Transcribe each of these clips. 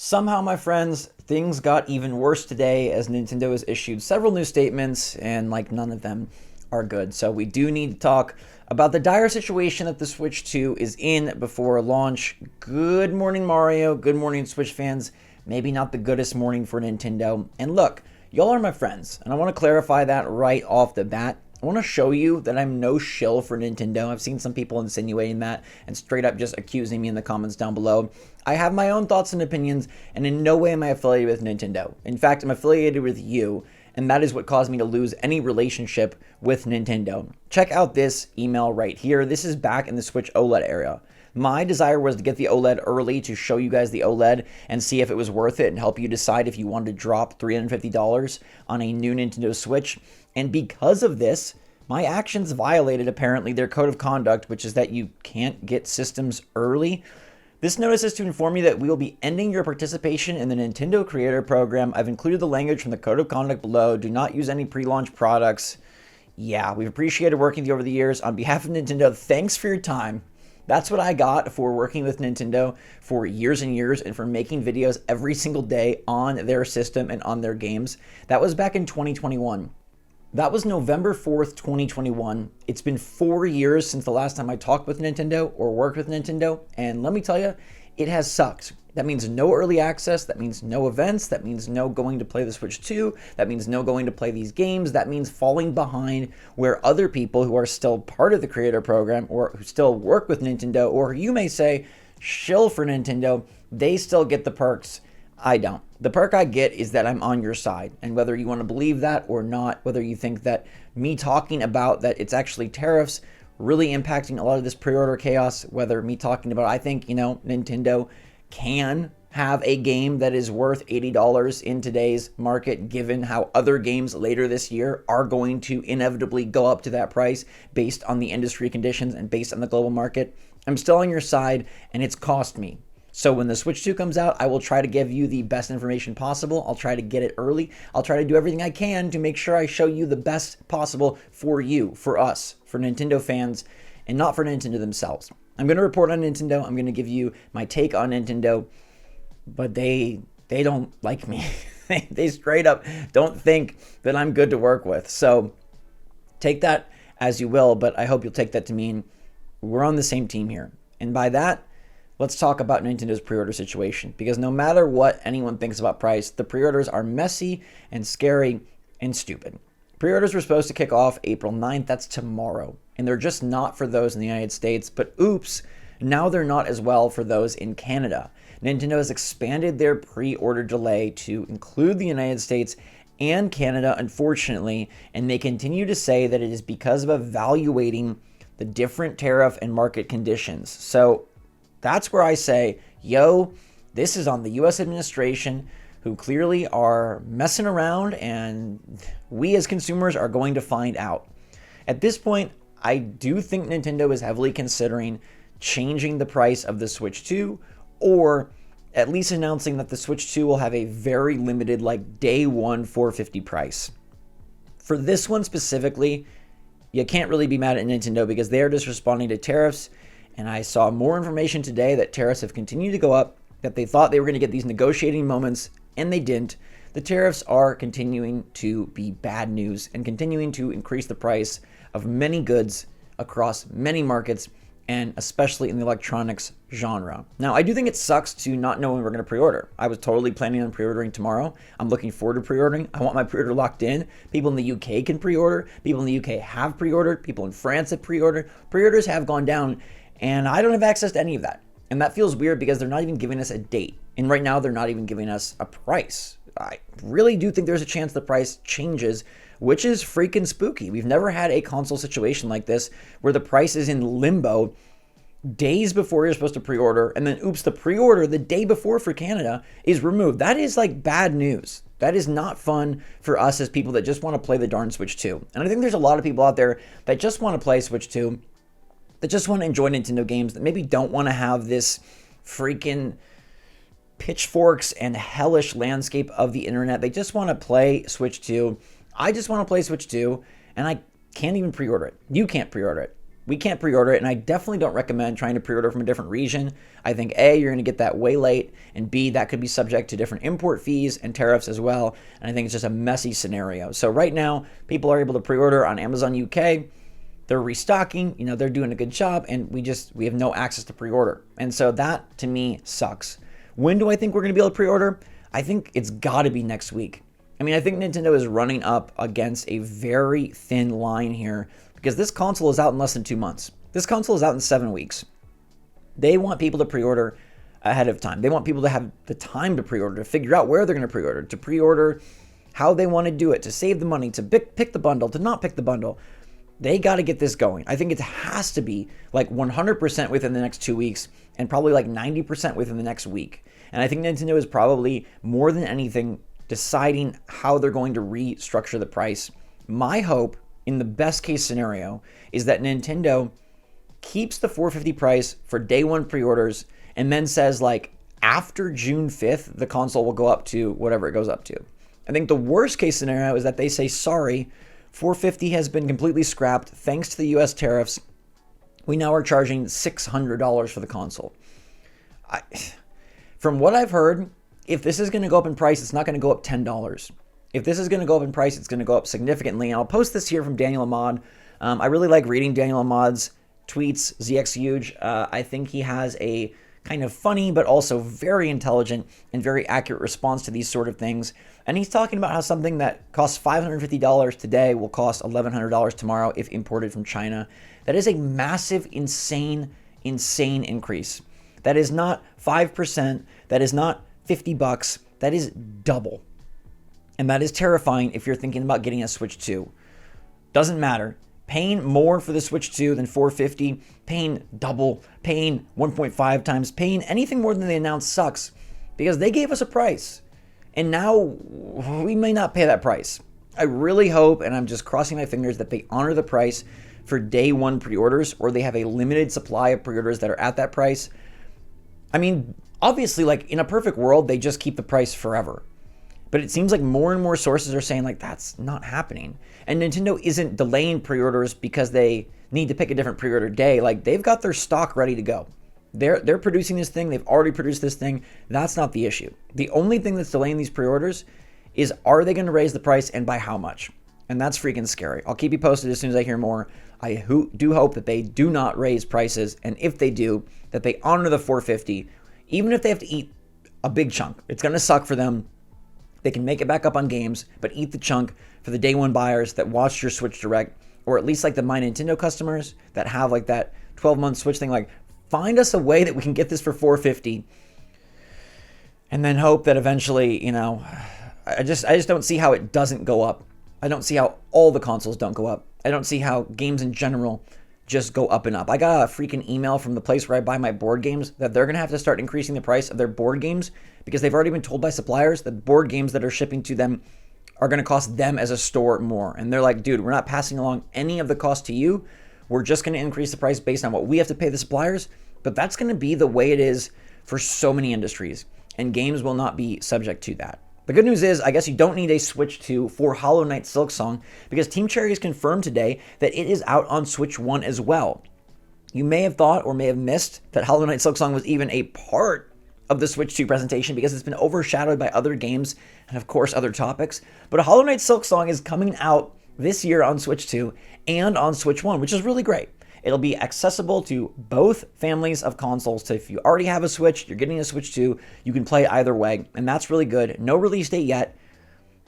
Somehow, my friends, things got even worse today as Nintendo has issued several new statements, and none of them are good. So we do need to talk about the dire situation that the Switch 2 is in before launch. Good morning, Mario. Good morning, Switch fans. Maybe not the goodest morning for Nintendo. And look, y'all are my friends, and I want to clarify that right off the bat. I want to show you that I'm no shill for Nintendo. I've seen some people insinuating that and straight up just accusing me in the comments down below. I have my own thoughts and opinions, and in no way am I affiliated with Nintendo. In fact, I'm affiliated with you, and that is what caused me to lose any relationship with Nintendo. Check out this email right here. This is back in the Switch OLED era. My desire was to get the OLED early to show you guys the OLED and see if it was worth it and help you decide if you wanted to drop $350 on a new Nintendo Switch. And because of this, my actions violated apparently their code of conduct, which is that you can't get systems early. This notice is to inform you that we will be ending your participation in the Nintendo Creator Program. I've included the language from the code of conduct below. Do not use any pre-launch products. Yeah, we've appreciated working with you over the years. On behalf of Nintendo, thanks for your time. That's what I got for working with Nintendo for years and years and for making videos every single day on their system and on their games. That was back in 2021. That was November 4th, 2021. It's been 4 years since the last time I talked with Nintendo or worked with Nintendo, and let me tell you, it has sucked. That means no early access, that means no events, that means no going to play the Switch 2, that means no going to play these games, that means falling behind where other people who are still part of the creator program or who still work with Nintendo, or you may say, shill for Nintendo, they still get the perks. I don't. The perk I get is that I'm on your side. And whether you want to believe that or not, whether you think that me talking about that it's actually tariffs really impacting a lot of this pre-order chaos, whether me talking about, I think, Nintendo can have a game that is worth $80 in today's market, given how other games later this year are going to inevitably go up to that price based on the industry conditions and based on the global market. I'm still on your side, and it's cost me. So when the Switch 2 comes out, I will try to give you the best information possible. I'll try to get it early. I'll try to do everything I can to make sure I show you the best possible for you, for us, for Nintendo fans, and not for Nintendo themselves. I'm going to report on Nintendo. I'm going to give you my take on Nintendo, but they don't like me. They straight up don't think that I'm good to work with. So take that as you will, but I hope you'll take that to mean we're on the same team here. And by that, let's talk about Nintendo's pre-order situation, because no matter what anyone thinks about price, the pre-orders are messy and scary and stupid. Pre-orders were supposed to kick off April 9th, that's tomorrow, and they're just not for those in the United States, but oops, now they're not as well for those in Canada. Nintendo has expanded their pre-order delay to include the United States and Canada, unfortunately, and they continue to say that it is because of evaluating the different tariff and market conditions. So that's where I say, yo, this is on the U.S. administration, who clearly are messing around, and we as consumers are going to find out. At this point, I do think Nintendo is heavily considering changing the price of the Switch 2, or at least announcing that the Switch 2 will have a very limited, day one $450 price. For this one specifically, you can't really be mad at Nintendo because they are just responding to tariffs. And I saw more information today that tariffs have continued to go up, that they thought they were going to get these negotiating moments, and they didn't. The tariffs are continuing to be bad news and continuing to increase the price of many goods across many markets, and especially in the electronics genre. Now, I do think it sucks to not know when we're going to pre-order. I was totally planning on pre-ordering tomorrow. I'm looking forward to pre-ordering. I want my pre-order locked in. People in the UK can pre-order. People in the UK have pre-ordered. People in France have pre-ordered. Pre-orders have gone down, and I don't have access to any of that. And that feels weird because they're not even giving us a date. And right now, they're not even giving us a price. I really do think there's a chance the price changes, which is freaking spooky. We've never had a console situation like this where the price is in limbo days before you're supposed to pre-order, and then oops, the pre-order the day before for Canada is removed. That is bad news. That is not fun for us as people that just want to play the darn Switch 2. And I think there's a lot of people out there that just want to play Switch 2, that just want to enjoy Nintendo games, that maybe don't want to have this freaking pitchforks and hellish landscape of the internet. They just want to play Switch 2. I just want to play Switch 2, and I can't even pre-order it. You can't pre-order it. we can't pre-order it, and I definitely don't recommend trying to pre-order from a different region. I think A, you're going to get that way late, and B, that could be subject to different import fees and tariffs as well, and I think it's just a messy scenario. So right now, people are able to pre-order on Amazon UK. They're restocking, they're doing a good job, and we have no access to pre-order. And so that, to me, sucks. When do I think we're going to be able to pre-order? I think it's got to be next week. I mean, I think Nintendo is running up against a very thin line here because this console is out in less than 2 months. This console is out in 7 weeks. They want people to pre-order ahead of time. They want people to have the time to pre-order, to figure out where they're going to pre-order how they want to do it, to save the money, to pick the bundle, to not pick the bundle. They got to get this going. I think it has to be like 100% within the next 2 weeks and probably like 90% within the next week. And I think Nintendo is probably more than anything deciding how they're going to restructure the price. My hope, in the best case scenario, is that Nintendo keeps the $450 price for day one pre-orders and then says like after June 5th, the console will go up to whatever it goes up to. I think the worst case scenario is that they say, sorry, $450 has been completely scrapped thanks to the US tariffs. We now are charging $600 for the console. From what I've heard, if this is going to go up in price, it's not going to go up $10. If this is going to go up in price, it's going to go up significantly. And I'll post this here from Daniel Ahmad. I really like reading Daniel Ahmad's tweets. ZX Huge. I think he has a kind of funny, but also very intelligent and very accurate response to these sort of things. And he's talking about how something that costs $550 today will cost $1,100 tomorrow if imported from China. That is a massive, insane increase. That is not 5%. That is not $50. That is double. And that is terrifying if you're thinking about getting a Switch 2. Doesn't matter. Paying more for the Switch 2 than $450, paying double, paying 1.5 times, paying anything more than they announced sucks because they gave us a price. And now we may not pay that price. I really hope, and I'm just crossing my fingers, that they honor the price for day one pre-orders, or they have a limited supply of pre-orders that are at that price. I mean, obviously, like in a perfect world, they just keep the price forever. But it seems like more and more sources are saying like that's not happening. And Nintendo isn't delaying pre-orders because they need to pick a different pre-order day. Like they've got their stock ready to go. They're producing this thing. They've already produced this thing. That's not the issue. The only thing that's delaying these pre-orders is are they going to raise the price and by how much? And that's freaking scary. I'll keep you posted as soon as I hear more. I do hope that they do not raise prices. And if they do, that they honor the $450, even if they have to eat a big chunk. It's going to suck for them. They can make it back up on games, but eat the chunk for the day one buyers that watched your Switch Direct, or at least like the My Nintendo customers that have like that 12-month Switch thing. Like, find us a way that we can get this for $450, and then hope that eventually, I just don't see how it doesn't go up. I don't see how all the consoles don't go up. I don't see how games in general just go up and up. I got a freaking email from the place where I buy my board games that they're going to have to start increasing the price of their board games because they've already been told by suppliers that board games that are shipping to them are going to cost them as a store more. And they're like, dude, we're not passing along any of the cost to you. We're just going to increase the price based on what we have to pay the suppliers. But that's going to be the way it is for so many industries. And games will not be subject to that. The good news is, I guess you don't need a Switch 2 for Hollow Knight Silksong because Team Cherry has confirmed today that it is out on Switch 1 as well. You may have thought or may have missed that Hollow Knight Silksong was even a part of the Switch 2 presentation because it's been overshadowed by other games and, of course, other topics. But Hollow Knight Silksong is coming out this year on Switch 2 and on Switch 1, which is really great. It'll be accessible to both families of consoles. So if you already have a Switch, you're getting a Switch 2, you can play either way, and that's really good. No release date yet.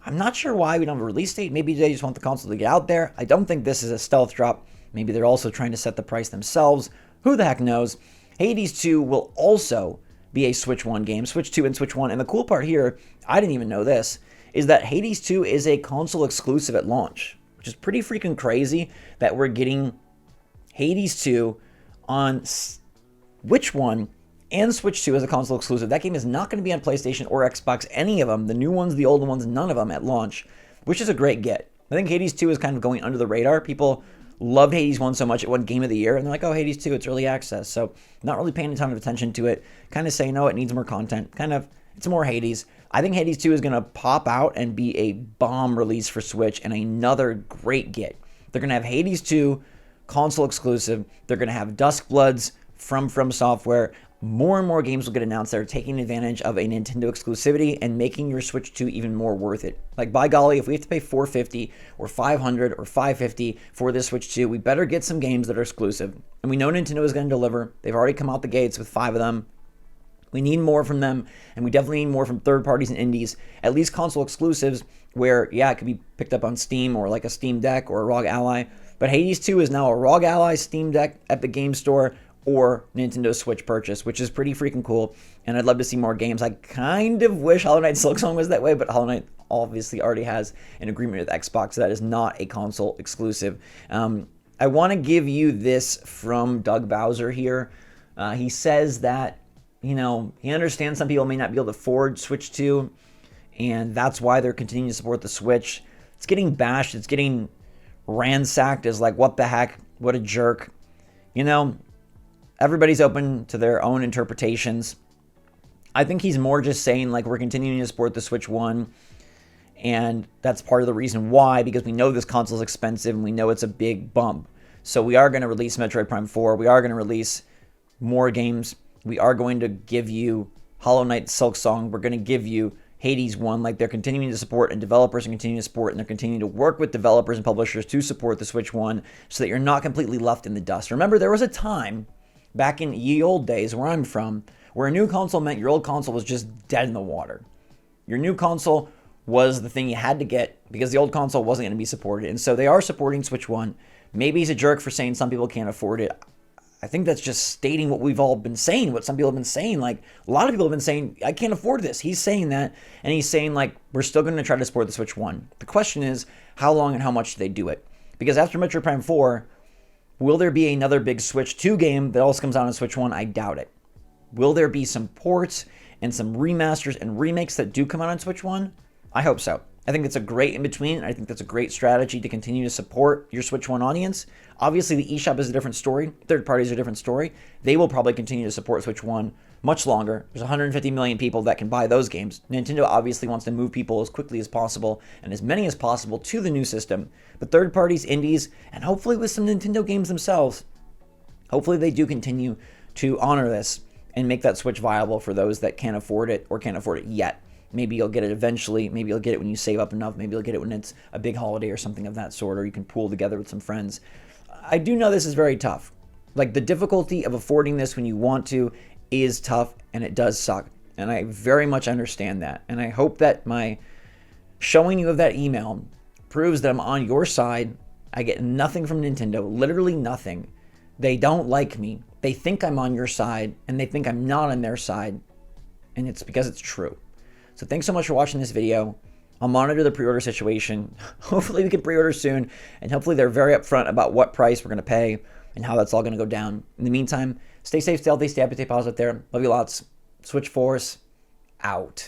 I'm not sure why we don't have a release date. Maybe they just want the console to get out there. I don't think this is a stealth drop. Maybe they're also trying to set the price themselves. Who the heck knows? Hades 2 will also be a Switch 1 game, Switch 2 and Switch 1. And the cool part here, I didn't even know this, is that Hades 2 is a console exclusive at launch, which is pretty freaking crazy that we're getting Hades 2 on Switch 1 and Switch 2 as a console exclusive. That game is not going to be on PlayStation or Xbox, any of them, the new ones, the old ones, none of them at launch, which is a great get. I think Hades 2 is kind of going under the radar. People loved Hades 1 so much it won Game of the Year, and they're like, oh, Hades 2, it's early access. So not really paying a ton of attention to it, kind of saying, no, it needs more content. It's more Hades. I think Hades 2 is going to pop out and be a bomb release for Switch and another great get. They're going to have Hades 2 console exclusive. They're going to have Duskbloods from Software. More and more games will get announced that are taking advantage of a Nintendo exclusivity and making your Switch 2 even more worth it. Like, by golly, if we have to pay $450 or $500 or $550 for this Switch 2, we better get some games that are exclusive. And we know Nintendo is going to deliver. They've already come out the gates with 5 of them. We need more from them, and we definitely need more from third parties and indies, at least console exclusives, where, yeah, it could be picked up on Steam or like a Steam Deck or a ROG Ally. But Hades 2 is now a ROG Ally, Steam Deck, Epic Game Store, or Nintendo Switch purchase, which is pretty freaking cool, and I'd love to see more games. I kind of wish Hollow Knight Silksong was that way, but Hollow Knight obviously already has an agreement with Xbox, so that is not a console exclusive. I want to give you this from Doug Bowser here. He says that, he understands some people may not be able to afford Switch 2, and that's why they're continuing to support the Switch. It's getting bashed. It's getting ransacked as like, what the heck? What a jerk. Everybody's open to their own interpretations. I think he's more just saying, like, we're continuing to support the Switch 1, and that's part of the reason why, because we know this console is expensive, and we know it's a big bump. So we are going to release Metroid Prime 4. We are going to release more games. We are going to give you Hollow Knight Silksong. We're going to give you Hades 1. Like, they're continuing to support, and developers are continuing to support, and they're continuing to work with developers and publishers to support the Switch 1 so that you're not completely left in the dust. Remember, there was a time back in ye old days where I'm from, where a new console meant your old console was just dead in the water. Your new console was the thing you had to get because the old console wasn't going to be supported. And so they are supporting Switch 1. Maybe he's a jerk for saying some people can't afford it. I think that's just stating what we've all been saying, what some people have been saying. Like, a lot of people have been saying, I can't afford this. He's saying that, and he's saying, like, we're still going to try to support the Switch 1. The question is, how long and how much do they do it? Because after Metroid Prime 4, will there be another big Switch 2 game that also comes out on Switch 1? I doubt it. Will there be some ports and some remasters and remakes that do come out on Switch 1? I hope so. I think it's a great in-between. I think that's a great strategy to continue to support your Switch 1 audience. Obviously, the eShop is a different story. Third parties are a different story. They will probably continue to support Switch 1 much longer. There's 150 million people that can buy those games. Nintendo obviously wants to move people as quickly as possible and as many as possible to the new system. But third parties, indies, and hopefully with some Nintendo games themselves, hopefully they do continue to honor this and make that Switch viable for those that can't afford it or can't afford it yet. Maybe you'll get it eventually. Maybe you'll get it when you save up enough. Maybe you'll get it when it's a big holiday or something of that sort, or you can pool together with some friends. I do know this is very tough. Like, the difficulty of affording this when you want to is tough, and it does suck. And I very much understand that. And I hope that my showing you of that email proves that I'm on your side. I get nothing from Nintendo, literally nothing. They don't like me. They think I'm on your side, and they think I'm not on their side. And it's because it's true. So thanks so much for watching this video. I'll monitor the pre-order situation. Hopefully we can pre-order soon, and hopefully they're very upfront about what price we're going to pay and how that's all going to go down. In the meantime, stay safe, stay healthy, stay happy, stay positive there. Love you lots. SwitchForce out.